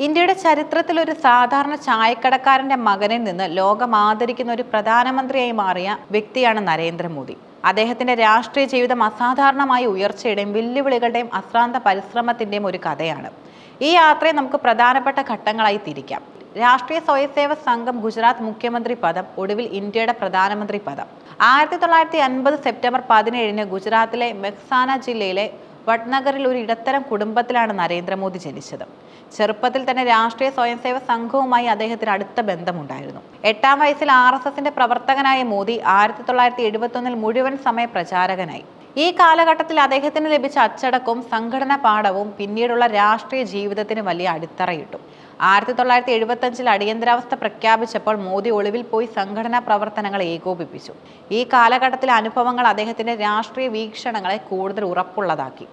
ഇന്ത്യയുടെ ചരിത്രത്തിൽ ഒരു സാധാരണ ചായക്കടക്കാരന്റെ മകനിൽ നിന്ന് ലോകം ആദരിക്കുന്ന ഒരു പ്രധാനമന്ത്രിയായി മാറിയ വ്യക്തിയാണ് നരേന്ദ്രമോദി. അദ്ദേഹത്തിന്റെ രാഷ്ട്രീയ ജീവിതം അസാധാരണമായ ഉയർച്ചയുടെയും വെല്ലുവിളികളുടെയും അശ്രാന്ത പരിശ്രമത്തിന്റെയും ഒരു കഥയാണ്. ഈ യാത്രയെ നമുക്ക് പ്രധാനപ്പെട്ട ഘട്ടങ്ങളായി തിരിക്കാം. രാഷ്ട്രീയ സ്വയംസേവക സംഘം ഗുജറാത്ത് മുഖ്യമന്ത്രി പദം, ഒടുവിൽ ഇന്ത്യയുടെ പ്രധാനമന്ത്രി പദം. 1950 സെപ്റ്റംബർ 17 ഗുജറാത്തിലെ മെഹ്സാന ജില്ലയിലെ വഡ്നഗറിൽ ഒരു ഇടത്തരം കുടുംബത്തിലാണ് നരേന്ദ്രമോദി ജനിച്ചത്. ചെറുപ്പത്തിൽ തന്നെ രാഷ്ട്രീയ സ്വയംസേവക സംഘവുമായി അദ്ദേഹത്തിന് അടുത്ത ബന്ധമുണ്ടായിരുന്നു. 8-ാം വയസ്സിൽ RSSന്റെ പ്രവർത്തകനായ മോദി 1971 മുഴുവൻ സമയ പ്രചാരകനായി. ഈ കാലഘട്ടത്തിൽ അദ്ദേഹത്തിന് ലഭിച്ച അച്ചടക്കവും സംഘടനാ പാഠവും പിന്നീടുള്ള രാഷ്ട്രീയ ജീവിതത്തിന് വലിയ അടിത്തറയിട്ടു. 1975 അടിയന്തരാവസ്ഥ പ്രഖ്യാപിച്ചപ്പോൾ മോദി ഒളിവിൽ പോയി സംഘടനാ പ്രവർത്തനങ്ങൾ ഏകോപിപ്പിച്ചു. ഈ കാലഘട്ടത്തിലെ അനുഭവങ്ങൾ അദ്ദേഹത്തിന്റെ രാഷ്ട്രീയ വീക്ഷണങ്ങളെ കൂടുതൽ ഉറപ്പുള്ളതാക്കി.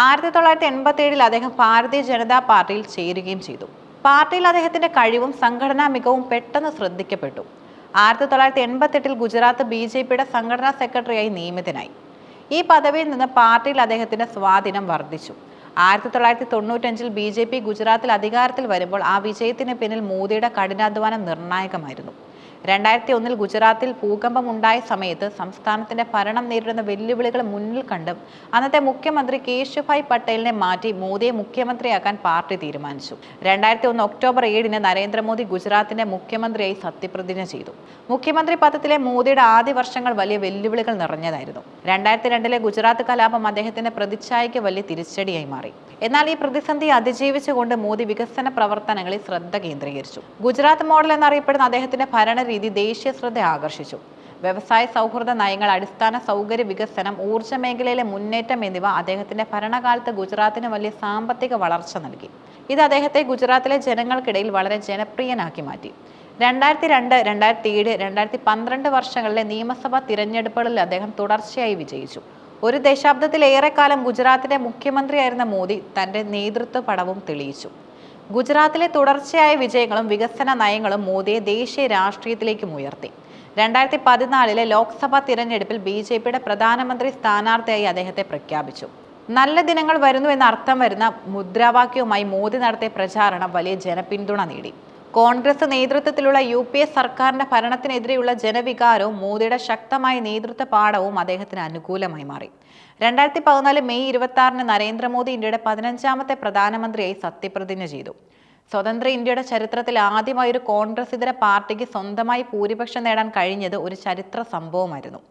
1987 അദ്ദേഹം ഭാരതീയ ജനതാ പാർട്ടിയിൽ ചേരുകയും ചെയ്തു. പാർട്ടിയിൽ അദ്ദേഹത്തിന്റെ കഴിവും സംഘടനാ മികവും പെട്ടെന്ന് ശ്രദ്ധിക്കപ്പെട്ടു. 1988 ഗുജറാത്ത് BJPയുടെ സംഘടനാ സെക്രട്ടറിയായി നിയമിതനായി. ഈ പദവിയിൽ നിന്ന് പാർട്ടിയിൽ അദ്ദേഹത്തിന്റെ സ്വാധീനം വർദ്ധിച്ചു. 1995 BJP ഗുജറാത്തിൽ അധികാരത്തിൽ വരുമ്പോൾ ആ വിജയത്തിന് പിന്നിൽ മോദിയുടെ കഠിനാധ്വാനം നിർണായകമായിരുന്നു. 2001 ഗുജറാത്തിൽ ഭൂകമ്പം ഉണ്ടായ സമയത്ത് സംസ്ഥാനത്തിന്റെ ഭരണം നേരിടുന്ന വെല്ലുവിളികൾ മുന്നിൽ കണ്ടും അന്നത്തെ മുഖ്യമന്ത്രി കേശുഭായ് പട്ടേലിനെ മാറ്റി മോദിയെ മുഖ്യമന്ത്രിയാക്കാൻ പാർട്ടി തീരുമാനിച്ചു. 2001 ഒക്ടോബർ 7 നരേന്ദ്രമോദി ഗുജറാത്തിന്റെ മുഖ്യമന്ത്രിയായി സത്യപ്രതിജ്ഞ ചെയ്തു. മുഖ്യമന്ത്രി പദത്തിലെ മോദിയുടെ ആദ്യ വർഷങ്ങൾ വലിയ വെല്ലുവിളികൾ നിറഞ്ഞതായിരുന്നു. 2002 ഗുജറാത്ത് കലാപം അദ്ദേഹത്തിന്റെ പ്രതിച്ഛായയ്ക്ക് വലിയ തിരിച്ചടിയായി മാറി. എന്നാൽ ഈ പ്രതിസന്ധി അതിജീവിച്ചുകൊണ്ട് മോദി വികസന പ്രവർത്തനങ്ങളിൽ ശ്രദ്ധ കേന്ദ്രീകരിച്ചു. ഗുജറാത്ത് മോഡൽ എന്നറിയപ്പെടുന്ന അദ്ദേഹത്തിന്റെ ഭരണരീതി ദേശീയ ശ്രദ്ധ ആകർഷിച്ചു. വ്യവസായ സൗഹൃദ നയങ്ങൾ, അടിസ്ഥാന സൗകര്യ വികസനം, ഊർജ്ജ മേഖലയിലെ മുന്നേറ്റം എന്നിവ അദ്ദേഹത്തിന്റെ ഭരണകാലത്ത് ഗുജറാത്തിന് വലിയ സാമ്പത്തിക വളർച്ച നൽകി. ഇത് അദ്ദേഹത്തെ ഗുജറാത്തിലെ ജനങ്ങൾക്കിടയിൽ വളരെ ജനപ്രിയനാക്കി മാറ്റി. 2002, 2007, 2012 വർഷങ്ങളിലെ നിയമസഭാ തിരഞ്ഞെടുപ്പുകളിൽ അദ്ദേഹം തുടർച്ചയായി വിജയിച്ചു. ഒരു ദശാബ്ദത്തിലേറെ കാലം ഗുജറാത്തിന്റെ മുഖ്യമന്ത്രിയായിരുന്ന മോദി തന്റെ നേതൃത്വ പടവും തെളിയിച്ചു. ഗുജറാത്തിലെ തുടർച്ചയായ വിജയങ്ങളും വികസന നയങ്ങളും മോദിയെ ദേശീയ രാഷ്ട്രീയത്തിലേക്കും ഉയർത്തി. 2014 ലോക്സഭാ തിരഞ്ഞെടുപ്പിൽ BJPയുടെ പ്രധാനമന്ത്രി സ്ഥാനാർത്ഥിയായി അദ്ദേഹത്തെ പ്രഖ്യാപിച്ചു. നല്ല ദിനങ്ങൾ വരുന്നു എന്ന അർത്ഥം വരുന്ന മുദ്രാവാക്യവുമായി മോദി നടത്തിയ പ്രചാരണം വലിയ ജനപിന്തുണ നേടി. കോൺഗ്രസ് നേതൃത്വത്തിലുള്ള UPA സർക്കാരിന്റെ ഭരണത്തിനെതിരെയുള്ള ജനവികാരവും മോദിയുടെ ശക്തമായ നേതൃത്വ പാഠവും അദ്ദേഹത്തിന് അനുകൂലമായി മാറി. 2014 മെയ് 26 നരേന്ദ്രമോദി ഇന്ത്യയുടെ 15ാമത്തെ പ്രധാനമന്ത്രിയായി സത്യപ്രതിജ്ഞ ചെയ്തു. സ്വതന്ത്ര ഇന്ത്യയുടെ ചരിത്രത്തിൽ ആദ്യമായി ഒരു കോൺഗ്രസ് ഇതര പാർട്ടിക്ക് സ്വന്തമായി ഭൂരിപക്ഷം നേടാൻ കഴിഞ്ഞത് ഒരു ചരിത്ര സംഭവമായിരുന്നു.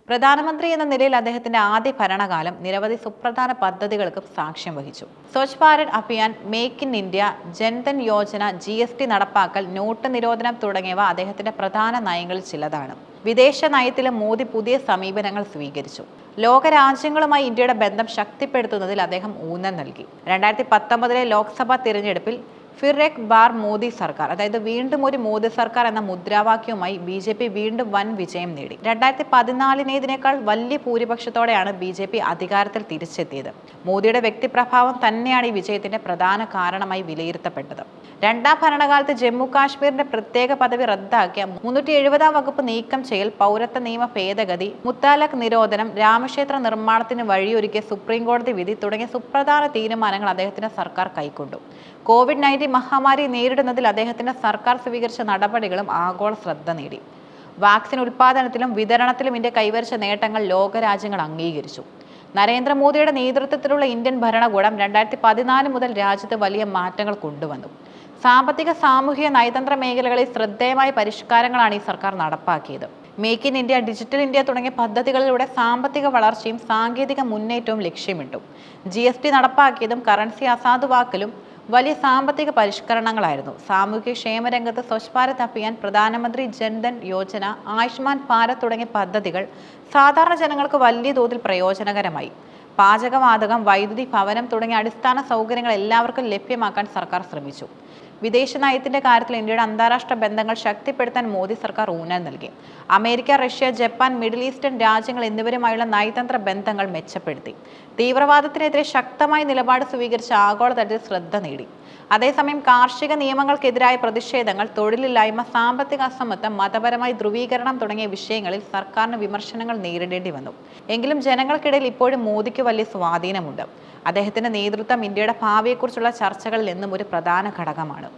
പ്രധാനമന്ത്രി എന്ന നിലയിൽ അദ്ദേഹത്തിന്റെ ആദ്യ ഭരണകാലം നിരവധി സുപ്രധാന പദ്ധതികൾക്കും സാക്ഷ്യം വഹിച്ചു. Swachh Bharat Abhiyan, make in India, Jan Dhan Yojana, GST നടപ്പാക്കൽ, നോട്ട് നിരോധനം തുടങ്ങിയവ അദ്ദേഹത്തിന്റെ പ്രധാന നയങ്ങളിൽ ചിലതാണ്. വിദേശ നയത്തിലും മോദി പുതിയ സമീപനങ്ങൾ സ്വീകരിച്ചു. ലോകരാജ്യങ്ങളുമായി ഇന്ത്യയുടെ ബന്ധം ശക്തിപ്പെടുത്തുന്നതിൽ അദ്ദേഹം ഊന്നൽ നൽകി. 2019 ലോക്സഭാ തിരഞ്ഞെടുപ്പിൽ ഫിർ എക് ബാർ മോദി സർക്കാർ, അതായത് വീണ്ടും ഒരു മോദി സർക്കാർ എന്ന മുദ്രാവാക്യവുമായി BJP വീണ്ടും വൻ വിജയം നേടി. 2014 വലിയ ഭൂരിപക്ഷത്തോടെയാണ് BJP അധികാരത്തിൽ തിരിച്ചെത്തിയത്. മോദിയുടെ വ്യക്തിപ്രഭാവം തന്നെയാണ് ഈ വിജയത്തിന്റെ പ്രധാന കാരണമായി വിലയിരുത്തപ്പെട്ടത്. രണ്ടാം ഭരണകാലത്ത് ജമ്മു കാശ്മീരിന്റെ പ്രത്യേക പദവി റദ്ദാക്കിയ 370-ാം വകുപ്പ് നീക്കം ചെയ്യൽ, പൗരത്വ നിയമ ഭേദഗതി, മുത്തലാഖ് നിരോധനം, രാമക്ഷേത്ര നിർമ്മാണത്തിന് വഴിയൊരുക്കിയ സുപ്രീം കോടതി വിധി തുടങ്ങിയ സുപ്രധാന തീരുമാനങ്ങൾ അദ്ദേഹത്തിന്റെ സർക്കാർ കൈക്കൊണ്ടു. COVID-19 മഹാമാരി നേരിടുന്നതിൽ അദ്ദേഹത്തിന്റെ സർക്കാർ സ്വീകരിച്ച നടപടികളും ആഗോള ശ്രദ്ധ നേടി. വാക്സിൻ ഉൽപ്പാദനത്തിലും വിതരണത്തിലും ഇന്ത്യ കൈവരിച്ച നേട്ടങ്ങൾ ലോകരാജ്യങ്ങൾ അംഗീകരിച്ചു. നരേന്ദ്രമോദിയുടെ നേതൃത്വത്തിലുള്ള ഇന്ത്യൻ ഭരണകൂടം 2014 മുതൽ രാജ്യത്ത് വലിയ മാറ്റങ്ങൾ കൊണ്ടുവന്നു. സാമ്പത്തിക, സാമൂഹിക, നയതന്ത്ര മേഖലകളിൽ ശ്രദ്ധേയമായ പരിഷ്കാരങ്ങളാണ് ഈ സർക്കാർ നടപ്പാക്കിയത്. Make in India, digital India തുടങ്ങിയ പദ്ധതികളിലൂടെ സാമ്പത്തിക വളർച്ചയും സാങ്കേതിക മുന്നേറ്റവും ലക്ഷ്യമിട്ടു. GST നടപ്പാക്കിയതും കറൻസി അസാധുവാക്കലും വലിയ സാമ്പത്തിക പരിഷ്കരണങ്ങളായിരുന്നു. സാമൂഹ്യ ക്ഷേമരംഗത്ത് സ്വച്ഛ് ഭാരത് അഭിയാൻ, പ്രധാനമന്ത്രി ജൻധൻ യോജന, ആയുഷ്മാൻ ഭാരത് തുടങ്ങിയ പദ്ധതികൾ സാധാരണ ജനങ്ങൾക്ക് വലിയ തോതിൽ പ്രയോജനകരമായി. പാചകവാതകം, വൈദ്യുതി, ഭവനം തുടങ്ങിയ അടിസ്ഥാന സൗകര്യങ്ങൾ എല്ലാവർക്കും ലഭ്യമാക്കാൻ സർക്കാർ ശ്രമിച്ചു. വിദേശ നയത്തിന്റെ കാര്യത്തിൽ ഇന്ത്യയുടെ അന്താരാഷ്ട്ര ബന്ധങ്ങൾ ശക്തിപ്പെടുത്താൻ മോദി സർക്കാർ ഊന്നൽ നൽകി. America, Russia, Japan, middle eastern രാജ്യങ്ങൾ എന്നിവരുമായുള്ള നയതന്ത്ര ബന്ധങ്ങൾ മെച്ചപ്പെടുത്തി. തീവ്രവാദത്തിനെതിരെ ശക്തമായ നിലപാട് സ്വീകരിച്ച് ആഗോളതലത്തിൽ ശ്രദ്ധ നേടി. അതേസമയം കാർഷിക നിയമങ്ങൾക്കെതിരായ പ്രതിഷേധങ്ങൾ, തൊഴിലില്ലായ്മ, സാമ്പത്തിക അസമത്വം, മതപരമായ ധ്രുവീകരണം തുടങ്ങിയ വിഷയങ്ങളിൽ സർക്കാരിന് വിമർശനങ്ങൾ നേരിടേണ്ടി വന്നു. എങ്കിലും ജനങ്ങൾക്കിടയിൽ ഇപ്പോഴും മോദിക്ക് വലിയ സ്വാധീനമുണ്ട്. അദ്ദേഹത്തിന്റെ നേതൃത്വം ഇന്ത്യയുടെ ഭാവിയെക്കുറിച്ചുള്ള ചർച്ചകളിൽ എന്നും ഒരു പ്രധാന ഘടകമാണ്.